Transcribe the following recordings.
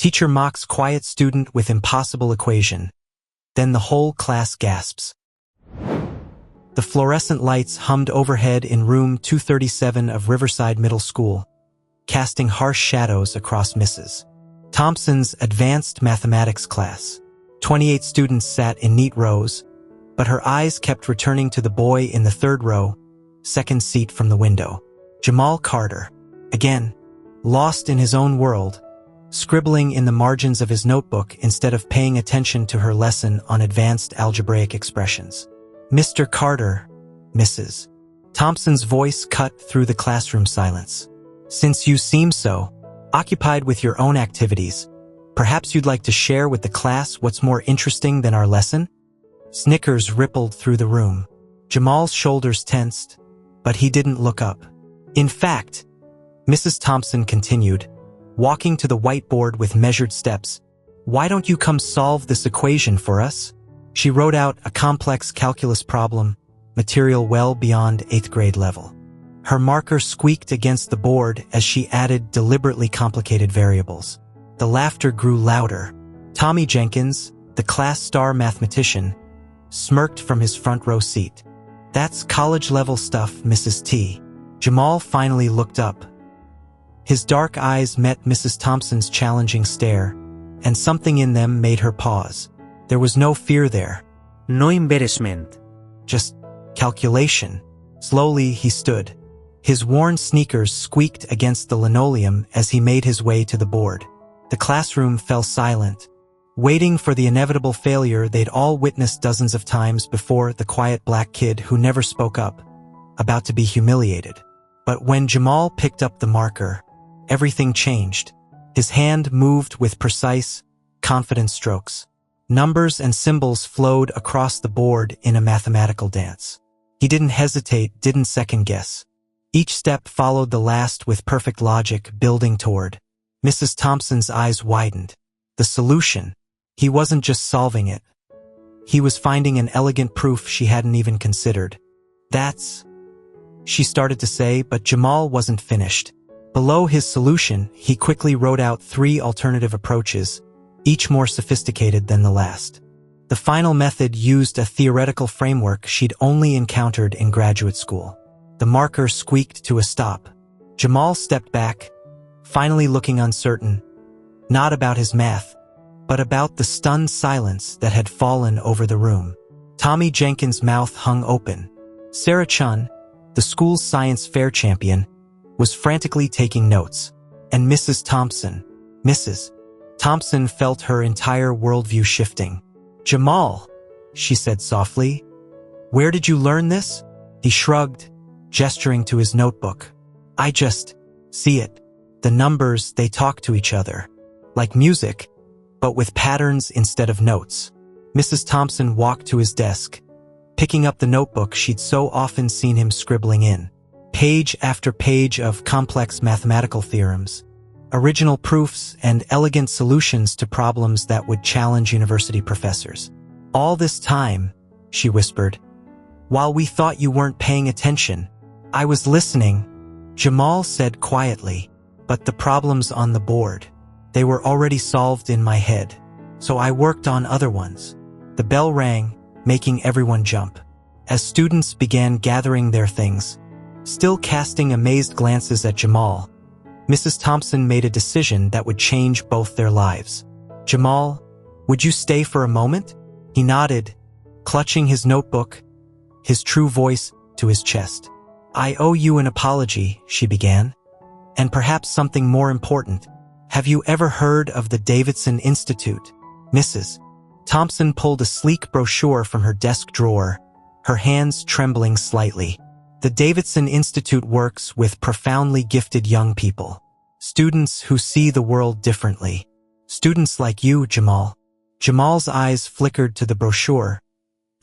Teacher mocks quiet student with impossible equation. Then the whole class gasps. The fluorescent lights hummed overhead in room 237 of Riverside Middle School, casting harsh shadows across Mrs. Thompson's advanced mathematics class. 28 students sat in neat rows, but her eyes kept returning to the boy in the third row, second seat from the window. Jamal Carter, again, lost in his own world, scribbling in the margins of his notebook instead of paying attention to her lesson on advanced algebraic expressions. Mr. Carter, Mrs. Thompson's voice cut through the classroom silence. Since you seem so occupied with your own activities, perhaps you'd like to share with the class what's more interesting than our lesson? Snickers rippled through the room. Jamal's shoulders tensed, but he didn't look up. In fact, Mrs. Thompson continued, walking to the whiteboard with measured steps, why don't you come solve this equation for us? She wrote out a complex calculus problem, material well beyond 8th grade level. Her marker squeaked against the board as she added deliberately complicated variables. The laughter grew louder. Tommy Jenkins, the class star mathematician, smirked from his front row seat. That's college-level stuff, Mrs. T. Jamal finally looked up. His dark eyes met Mrs. Thompson's challenging stare, and something in them made her pause. There was no fear there. No embarrassment. Just calculation. Slowly he stood. His worn sneakers squeaked against the linoleum as he made his way to the board. The classroom fell silent, waiting for the inevitable failure they'd all witnessed dozens of times before, the quiet black kid who never spoke up, about to be humiliated. But when Jamal picked up the marker, everything changed. His hand moved with precise, confident strokes. Numbers and symbols flowed across the board in a mathematical dance. He didn't hesitate, didn't second-guess. Each step followed the last with perfect logic, building toward. Mrs. Thompson's eyes widened. The solution. He wasn't just solving it. He was finding an elegant proof she hadn't even considered. That's... She started to say, but Jamal wasn't finished. Below his solution, he quickly wrote out 3 alternative approaches, each more sophisticated than the last. The final method used a theoretical framework she'd only encountered in graduate school. The marker squeaked to a stop. Jamal stepped back, finally looking uncertain, not about his math, but about the stunned silence that had fallen over the room. Tommy Jenkins' mouth hung open. Sarah Chun, the school's science fair champion, was frantically taking notes, and Mrs. Thompson felt her entire worldview shifting. Jamal, she said softly, where did you learn this? He shrugged, gesturing to his notebook. I just see it. The numbers, they talk to each other. Like music, but with patterns instead of notes. Mrs. Thompson walked to his desk, picking up the notebook she'd so often seen him scribbling in. Page after page of complex mathematical theorems, original proofs, and elegant solutions to problems that would challenge university professors. All this time, she whispered, while we thought you weren't paying attention, I was listening, Jamal said quietly, but the problems on the board, they were already solved in my head, so I worked on other ones. The bell rang, making everyone jump. As students began gathering their things, still casting amazed glances at Jamal, Mrs. Thompson made a decision that would change both their lives. Jamal, would you stay for a moment? He nodded, clutching his notebook, his true voice to his chest. I owe you an apology, she began. And perhaps something more important. Have you ever heard of the Davidson Institute? Mrs. Thompson pulled a sleek brochure from her desk drawer, her hands trembling slightly. The Davidson Institute works with profoundly gifted young people. Students who see the world differently. Students like you, Jamal. Jamal's eyes flickered to the brochure,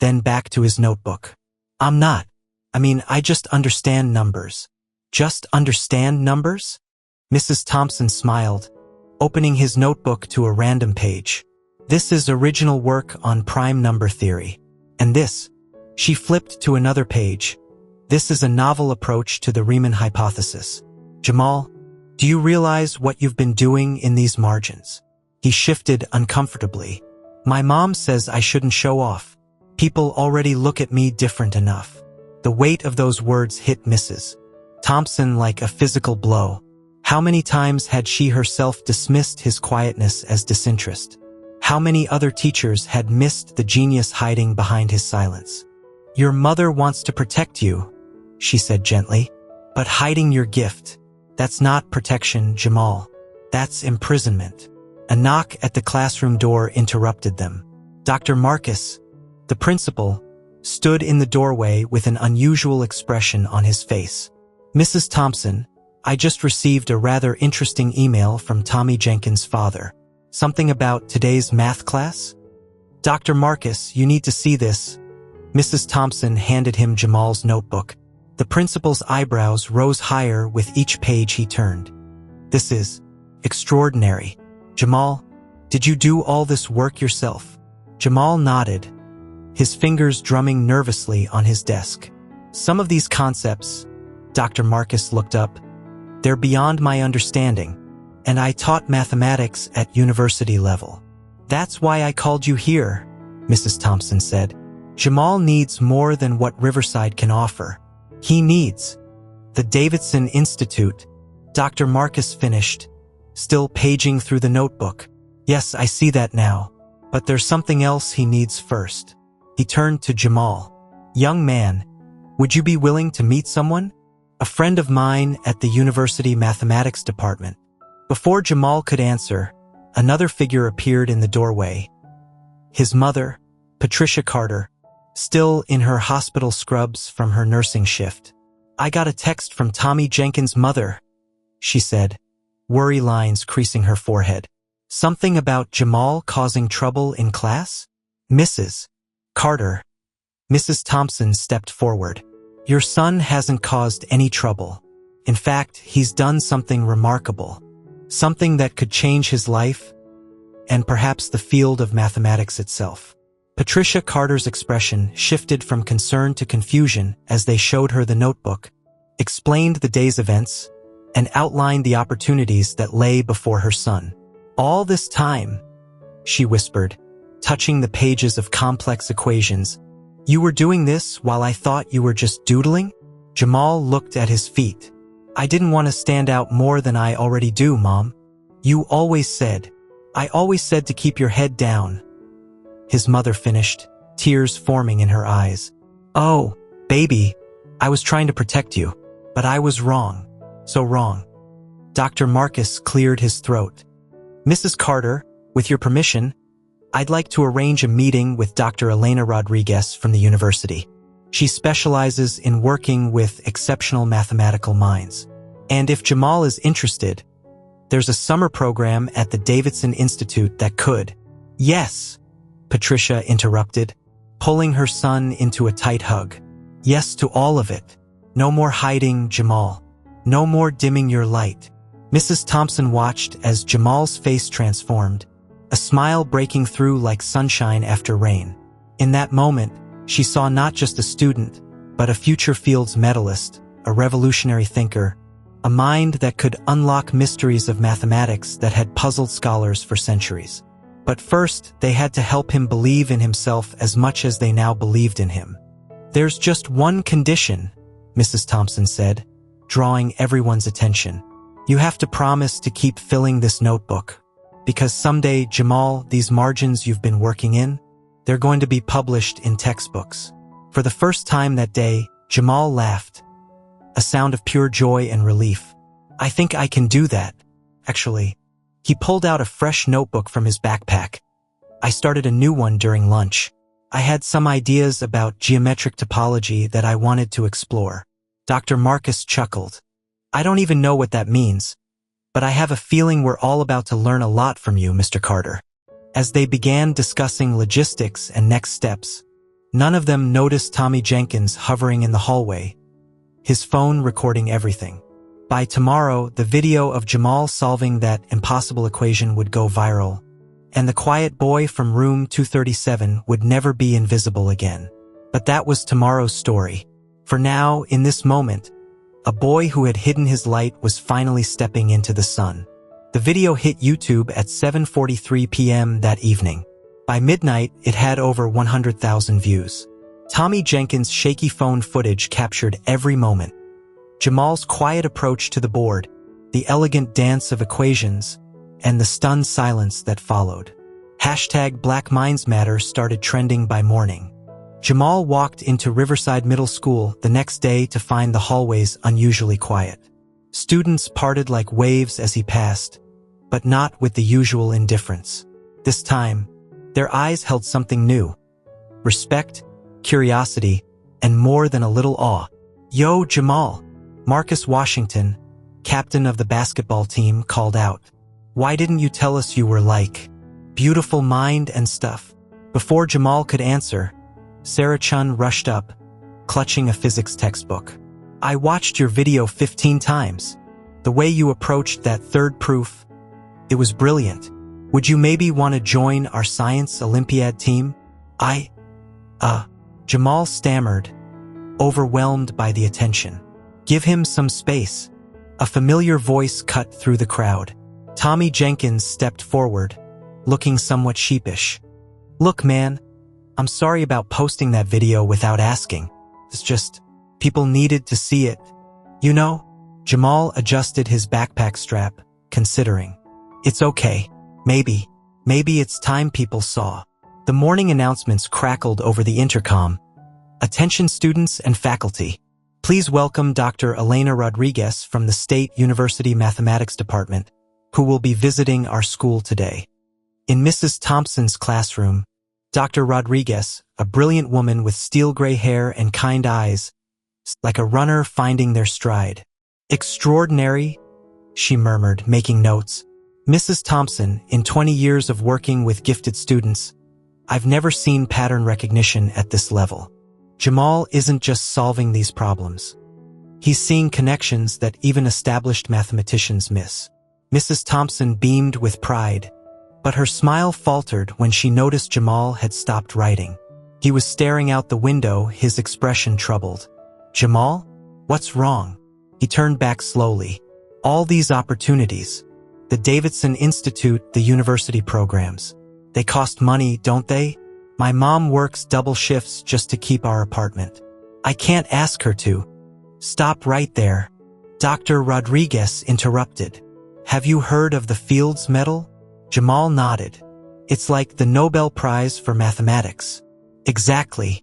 then back to his notebook. I just understand numbers. Just understand numbers? Mrs. Thompson smiled, opening his notebook to a random page. This is original work on prime number theory. And this, she flipped to another page. This is a novel approach to the Riemann hypothesis. Jamal, do you realize what you've been doing in these margins? He shifted uncomfortably. My mom says I shouldn't show off. People already look at me different enough. The weight of those words hit Mrs. Thompson like a physical blow. How many times had she herself dismissed his quietness as disinterest? How many other teachers had missed the genius hiding behind his silence? Your mother wants to protect you, she said gently. But hiding your gift, that's not protection, Jamal. That's imprisonment. A knock at the classroom door interrupted them. Dr. Marcus, the principal, stood in the doorway with an unusual expression on his face. Mrs. Thompson, I just received a rather interesting email from Tommy Jenkins' father. Something about today's math class? Dr. Marcus, you need to see this. Mrs. Thompson handed him Jamal's notebook. The principal's eyebrows rose higher with each page he turned. This is extraordinary. Jamal, did you do all this work yourself? Jamal nodded, his fingers drumming nervously on his desk. Some of these concepts, Dr. Marcus looked up, they're beyond my understanding, and I taught mathematics at university level. That's why I called you here, Mrs. Thompson said. Jamal needs more than what Riverside can offer. He needs the Davidson Institute. Dr. Marcus finished, still paging through the notebook. Yes, I see that now, but there's something else he needs first. He turned to Jamal. Young man, would you be willing to meet someone? A friend of mine at the university mathematics department. Before Jamal could answer, another figure appeared in the doorway. His mother, Patricia Carter, still in her hospital scrubs from her nursing shift. I got a text from Tommy Jenkins' mother, she said, worry lines creasing her forehead. Something about Jamal causing trouble in class? Mrs. Carter. Mrs. Thompson stepped forward. Your son hasn't caused any trouble. In fact, he's done something remarkable. Something that could change his life, and perhaps the field of mathematics itself. Patricia Carter's expression shifted from concern to confusion as they showed her the notebook, explained the day's events, and outlined the opportunities that lay before her son. All this time, she whispered, touching the pages of complex equations, you were doing this while I thought you were just doodling? Jamal looked at his feet. I didn't want to stand out more than I already do, Mom. I always said to keep your head down. His mother finished, tears forming in her eyes. Oh, baby, I was trying to protect you, but I was wrong. So wrong. Dr. Marcus cleared his throat. Mrs. Carter, with your permission, I'd like to arrange a meeting with Dr. Elena Rodriguez from the university. She specializes in working with exceptional mathematical minds. And if Jamal is interested, there's a summer program at the Davidson Institute that could. Yes, Patricia interrupted, pulling her son into a tight hug. Yes to all of it. No more hiding, Jamal. No more dimming your light. Mrs. Thompson watched as Jamal's face transformed, a smile breaking through like sunshine after rain. In that moment, she saw not just a student, but a future fields medalist, a revolutionary thinker, a mind that could unlock mysteries of mathematics that had puzzled scholars for centuries. But first, they had to help him believe in himself as much as they now believed in him. There's just one condition, Mrs. Thompson said, drawing everyone's attention. You have to promise to keep filling this notebook. Because someday, Jamal, these margins you've been working in, they're going to be published in textbooks. For the first time that day, Jamal laughed, a sound of pure joy and relief. I think I can do that. Actually, he pulled out a fresh notebook from his backpack. I started a new one during lunch. I had some ideas about geometric topology that I wanted to explore. Dr. Marcus chuckled. I don't even know what that means, but I have a feeling we're all about to learn a lot from you, Mr. Carter. As they began discussing logistics and next steps, none of them noticed Tommy Jenkins hovering in the hallway, his phone recording everything. By tomorrow, the video of Jamal solving that impossible equation would go viral, and the quiet boy from room 237 would never be invisible again. But that was tomorrow's story. For now, in this moment, a boy who had hidden his light was finally stepping into the sun. The video hit YouTube at 7:43 p.m. that evening. By midnight, it had over 100,000 views. Tommy Jenkins' shaky phone footage captured every moment. Jamal's quiet approach to the board, the elegant dance of equations, and the stunned silence that followed. Hashtag Black Minds Matter started trending by morning. Jamal walked into Riverside Middle School the next day to find the hallways unusually quiet. Students parted like waves as he passed, but not with the usual indifference. This time, their eyes held something new. Respect, curiosity, and more than a little awe. "Yo, Jamal," Marcus Washington, captain of the basketball team, called out. "Why didn't you tell us you were like beautiful mind and stuff?" Before Jamal could answer, Sarah Chun rushed up, clutching a physics textbook. "I watched your video 15 times. The way you approached that third proof, it was brilliant. Would you maybe want to join our science Olympiad team?" Jamal stammered, overwhelmed by the attention. "Give him some space." A familiar voice cut through the crowd. Tommy Jenkins stepped forward, looking somewhat sheepish. "Look, man, I'm sorry about posting that video without asking. It's just, people needed to see it. You know?" Jamal adjusted his backpack strap, considering. "It's okay. Maybe it's time people saw." The morning announcements crackled over the intercom. "Attention students and faculty. Please welcome Dr. Elena Rodriguez from the State University Mathematics Department, who will be visiting our school today." In Mrs. Thompson's classroom, Dr. Rodriguez, a brilliant woman with steel gray hair and kind eyes, like a runner finding their stride. "Extraordinary," she murmured, making notes. "Mrs. Thompson, in 20 years of working with gifted students, I've never seen pattern recognition at this level. Jamal isn't just solving these problems. He's seeing connections that even established mathematicians miss." Mrs. Thompson beamed with pride, but her smile faltered when she noticed Jamal had stopped writing. He was staring out the window, his expression troubled. "Jamal? What's wrong?" He turned back slowly. "All these opportunities. The Davidson Institute, the university programs. They cost money, don't they? My mom works double shifts just to keep our apartment. I can't ask her to." "Stop right there," Dr. Rodriguez interrupted. "Have you heard of the Fields Medal?" Jamal nodded. "It's like the Nobel Prize for mathematics." "Exactly.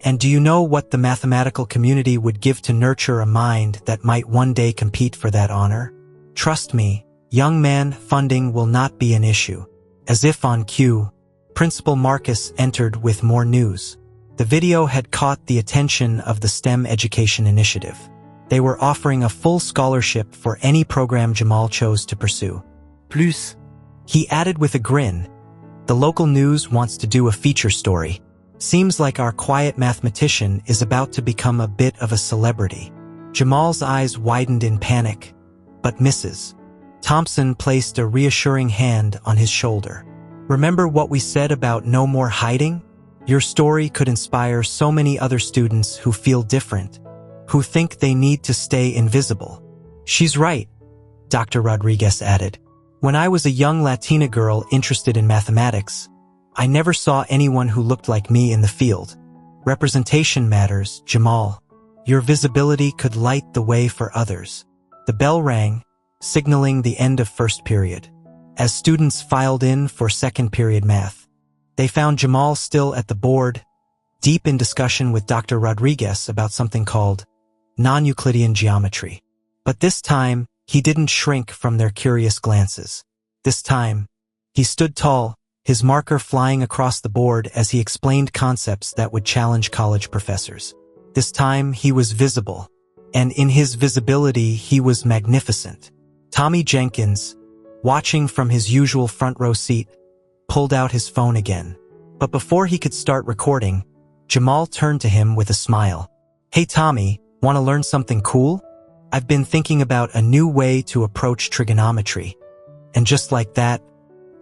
And do you know what the mathematical community would give to nurture a mind that might one day compete for that honor? Trust me, young man, funding will not be an issue." As if on cue, Principal Marcus entered with more news. The video had caught the attention of the STEM Education Initiative. They were offering a full scholarship for any program Jamal chose to pursue. "Plus," he added with a grin, "the local news wants to do a feature story. Seems like our quiet mathematician is about to become a bit of a celebrity." Jamal's eyes widened in panic, but Mrs. Thompson placed a reassuring hand on his shoulder. "Remember what we said about no more hiding? Your story could inspire so many other students who feel different, who think they need to stay invisible." "She's right," Dr. Rodriguez added. "When I was a young Latina girl interested in mathematics, I never saw anyone who looked like me in the field. Representation matters, Jamal. Your visibility could light the way for others." The bell rang, signaling the end of first period. As students filed in for second period math, they found Jamal still at the board, deep in discussion with Dr. Rodriguez about something called non-Euclidean geometry. But this time, he didn't shrink from their curious glances. This time, he stood tall, his marker flying across the board as he explained concepts that would challenge college professors. This time, he was visible, and in his visibility, he was magnificent. Tommy Jenkins, watching from his usual front row seat, pulled out his phone again. But before he could start recording, Jamal turned to him with a smile. "Hey Tommy, want to learn something cool? I've been thinking about a new way to approach trigonometry." And just like that,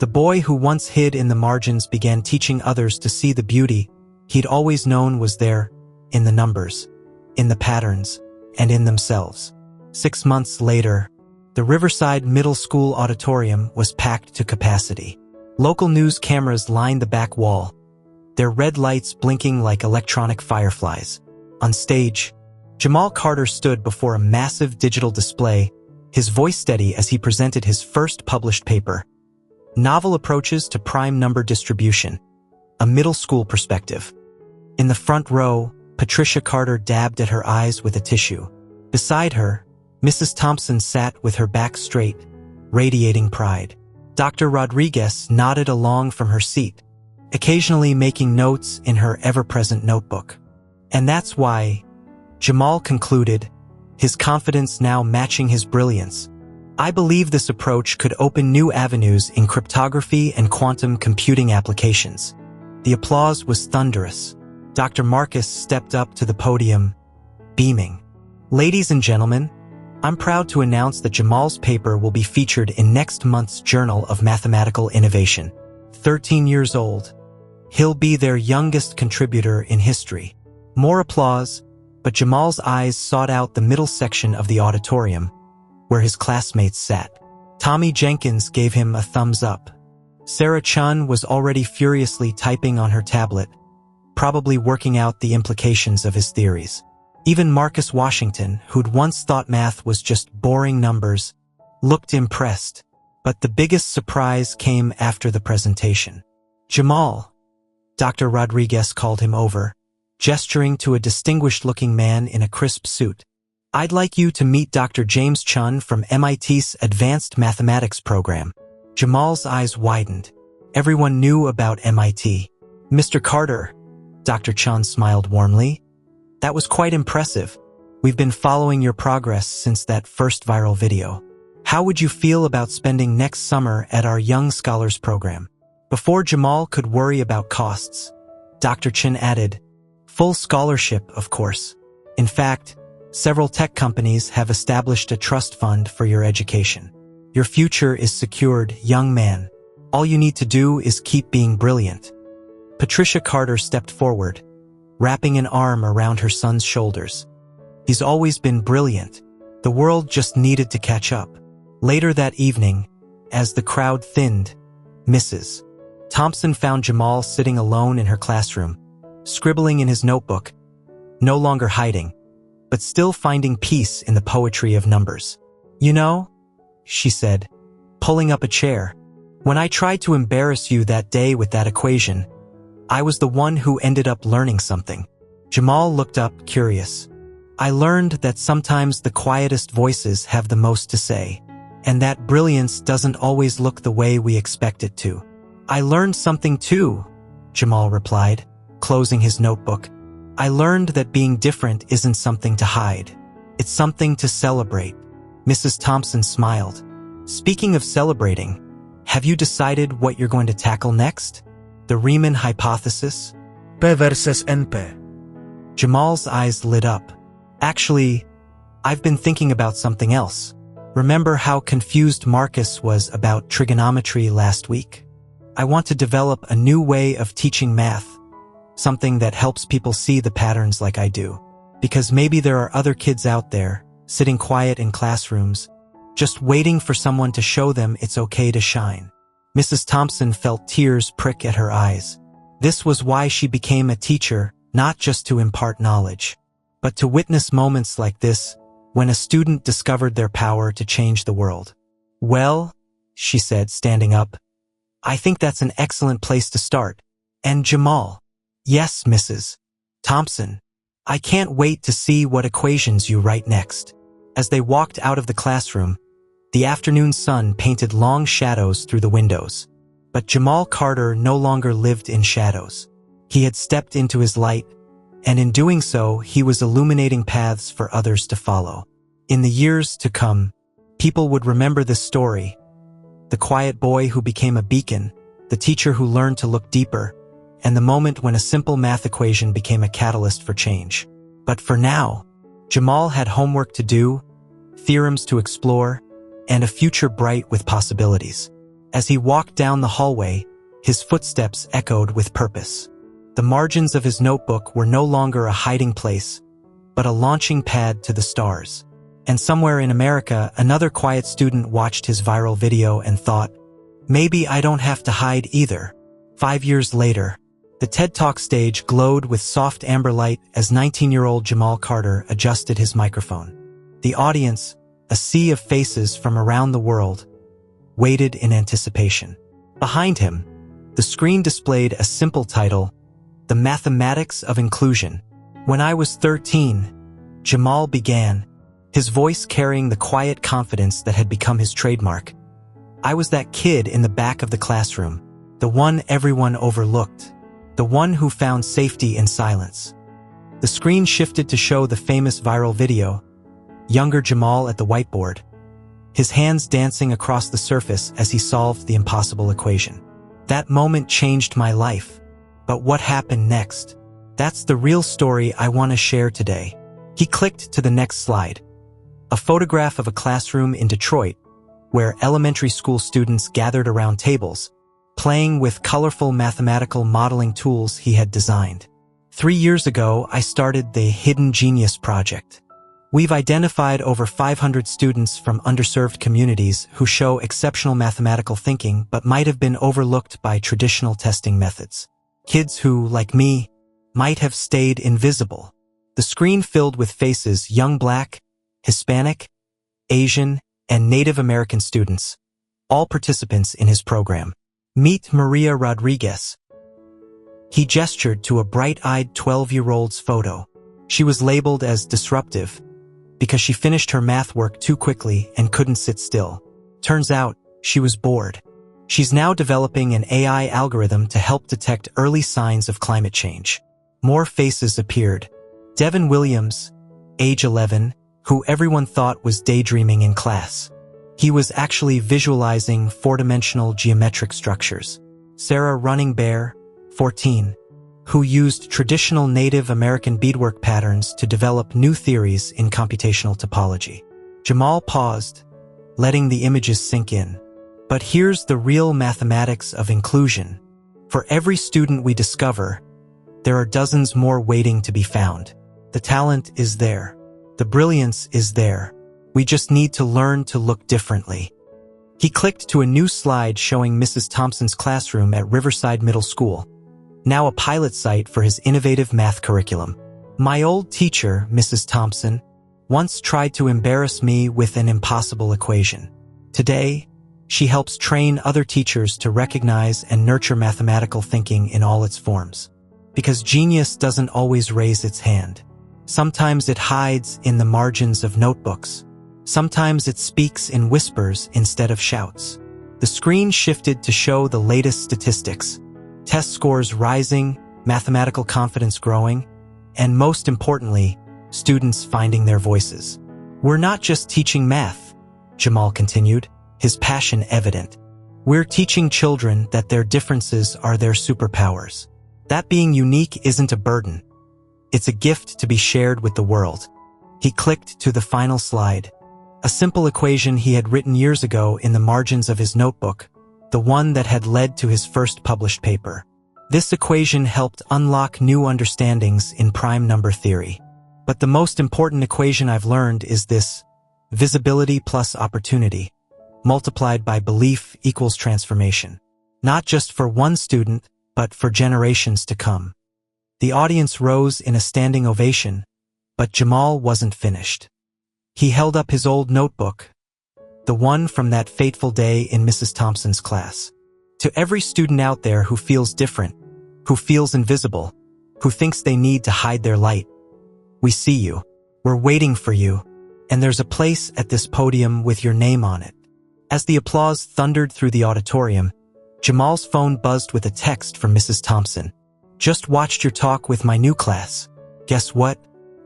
the boy who once hid in the margins began teaching others to see the beauty he'd always known was there, in the numbers, in the patterns, and in themselves. 6 months later, The Riverside Middle School auditorium was packed to capacity. Local news cameras lined the back wall, their red lights blinking like electronic fireflies. On stage, Jamal Carter stood before a massive digital display, his voice steady as he presented his first published paper, Novel Approaches to Prime Number Distribution, a middle school perspective. In the front row, Patricia Carter dabbed at her eyes with a tissue. Beside her, Mrs. Thompson sat with her back straight, radiating pride. Dr. Rodriguez nodded along from her seat, occasionally making notes in her ever-present notebook. And that's why, Jamal concluded, his confidence now matching his brilliance, I believe this approach could open new avenues in cryptography and quantum computing applications. The applause was thunderous. Dr. Marcus stepped up to the podium, beaming. Ladies and gentlemen, I'm proud to announce that Jamal's paper will be featured in next month's Journal of Mathematical Innovation. 13 years old. He'll be their youngest contributor in history. More applause, but Jamal's eyes sought out the middle section of the auditorium, where his classmates sat. Tommy Jenkins gave him a thumbs up. Sarah Chun was already furiously typing on her tablet, probably working out the implications of his theories. Even Marcus Washington, who'd once thought math was just boring numbers, looked impressed. But the biggest surprise came after the presentation. Jamal, Dr. Rodriguez called him over, gesturing to a distinguished-looking man in a crisp suit. I'd like you to meet Dr. James Chun from MIT's Advanced Mathematics program. Jamal's eyes widened. Everyone knew about MIT. Mr. Carter, Dr. Chun smiled warmly. That was quite impressive. We've been following your progress since that first viral video. How would you feel about spending next summer at our Young Scholars program? Before Jamal could worry about costs, Dr. Chin added, full scholarship, of course. In fact, several tech companies have established a trust fund for your education. Your future is secured, young man. All you need to do is keep being brilliant. Patricia Carter stepped forward, wrapping an arm around her son's shoulders. He's always been brilliant. The world just needed to catch up. Later that evening, as the crowd thinned, Mrs. Thompson found Jamal sitting alone in her classroom, scribbling in his notebook, no longer hiding, but still finding peace in the poetry of numbers. You know, she said, pulling up a chair, when I tried to embarrass you that day with that equation, I was the one who ended up learning something. Jamal looked up, curious. I learned that sometimes the quietest voices have the most to say, and that brilliance doesn't always look the way we expect it to. I learned something too, Jamal replied, closing his notebook. I learned that being different isn't something to hide. It's something to celebrate. Mrs. Thompson smiled. Speaking of celebrating, have you decided what you're going to tackle next? The Riemann hypothesis? P versus NP. Jamal's eyes lit up. Actually, I've been thinking about something else. Remember how confused Marcus was about trigonometry last week? I want to develop a new way of teaching math, something that helps people see the patterns like I do. Because maybe there are other kids out there, sitting quiet in classrooms, just waiting for someone to show them it's okay to shine. Mrs. Thompson felt tears prick at her eyes. This was why she became a teacher, not just to impart knowledge, but to witness moments like this when a student discovered their power to change the world. Well, she said, standing up, I think that's an excellent place to start. And Jamal. Yes, Mrs. Thompson. I can't wait to see what equations you write next. As they walked out of the classroom, the afternoon sun painted long shadows through the windows. But Jamal Carter no longer lived in shadows. He had stepped into his light, and in doing so, he was illuminating paths for others to follow. In the years to come, people would remember this story. The quiet boy who became a beacon, the teacher who learned to look deeper, and the moment when a simple math equation became a catalyst for change. But for now, Jamal had homework to do, theorems to explore, and a future bright with possibilities. As he walked down the hallway, his footsteps echoed with purpose. The margins of his notebook were no longer a hiding place, but a launching pad to the stars. And somewhere in America, another quiet student watched his viral video and thought, maybe I don't have to hide either. 5 years later, the TED Talk stage glowed with soft amber light as 19-year-old Jamal Carter adjusted his microphone. The audience, a sea of faces from around the world, waited in anticipation. Behind him, the screen displayed a simple title, The Mathematics of Inclusion. When I was 13, Jamal began, his voice carrying the quiet confidence that had become his trademark. I was that kid in the back of the classroom, the one everyone overlooked, the one who found safety in silence. The screen shifted to show the famous viral video, younger Jamal at the whiteboard, his hands dancing across the surface as he solved the impossible equation. That moment changed my life. But what happened next? That's the real story I want to share today. He clicked to the next slide. A photograph of a classroom in Detroit, where elementary school students gathered around tables, playing with colorful mathematical modeling tools he had designed. 3 years ago, I started the Hidden Genius Project. We've identified over 500 students from underserved communities who show exceptional mathematical thinking but might have been overlooked by traditional testing methods. Kids who, like me, might have stayed invisible. The screen filled with faces, young Black, Hispanic, Asian, and Native American students, all participants in his program. Meet Maria Rodriguez. He gestured to a bright-eyed 12-year-old's photo. She was labeled as disruptive because she finished her math work too quickly and couldn't sit still. Turns out, she was bored. She's now developing an AI algorithm to help detect early signs of climate change. More faces appeared. Devin Williams, age 11, who everyone thought was daydreaming in class. He was actually visualizing four-dimensional geometric structures. Sarah Running Bear, 14, who used traditional Native American beadwork patterns to develop new theories in computational topology. Jamal paused, letting the images sink in. But here's the real mathematics of inclusion. For every student we discover, there are dozens more waiting to be found. The talent is there. The brilliance is there. We just need to learn to look differently. He clicked to a new slide showing Mrs. Thompson's classroom at Riverside Middle School, now a pilot site for his innovative math curriculum. My old teacher, Mrs. Thompson, once tried to embarrass me with an impossible equation. Today, she helps train other teachers to recognize and nurture mathematical thinking in all its forms. Because genius doesn't always raise its hand. Sometimes it hides in the margins of notebooks. Sometimes it speaks in whispers instead of shouts. The screen shifted to show the latest statistics. Test scores rising, mathematical confidence growing, and most importantly, students finding their voices. We're not just teaching math, Jamal continued, his passion evident. We're teaching children that their differences are their superpowers. That being unique isn't a burden. It's a gift to be shared with the world. He clicked to the final slide. A simple equation he had written years ago in the margins of his notebook, the one that had led to his first published paper. This equation helped unlock new understandings in prime number theory. But the most important equation I've learned is this: visibility plus opportunity, multiplied by belief equals transformation. Not just for one student, but for generations to come. The audience rose in a standing ovation, but Jamal wasn't finished. He held up his old notebook, the one from that fateful day in Mrs. Thompson's class. To every student out there who feels different, who feels invisible, who thinks they need to hide their light, we see you. We're waiting for you, and there's a place at this podium with your name on it. As the applause thundered through the auditorium, Jamal's phone buzzed with a text from Mrs. Thompson. Just watched your talk with my new class. Guess what?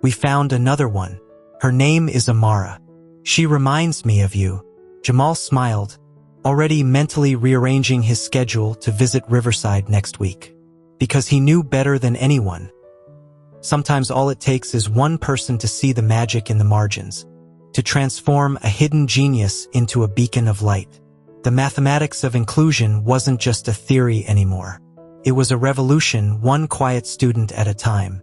We found another one. Her name is Amara. She reminds me of you. Jamal smiled, already mentally rearranging his schedule to visit Riverside next week. Because he knew better than anyone. Sometimes all it takes is one person to see the magic in the margins, to transform a hidden genius into a beacon of light. The mathematics of inclusion wasn't just a theory anymore. It was a revolution, one quiet student at a time.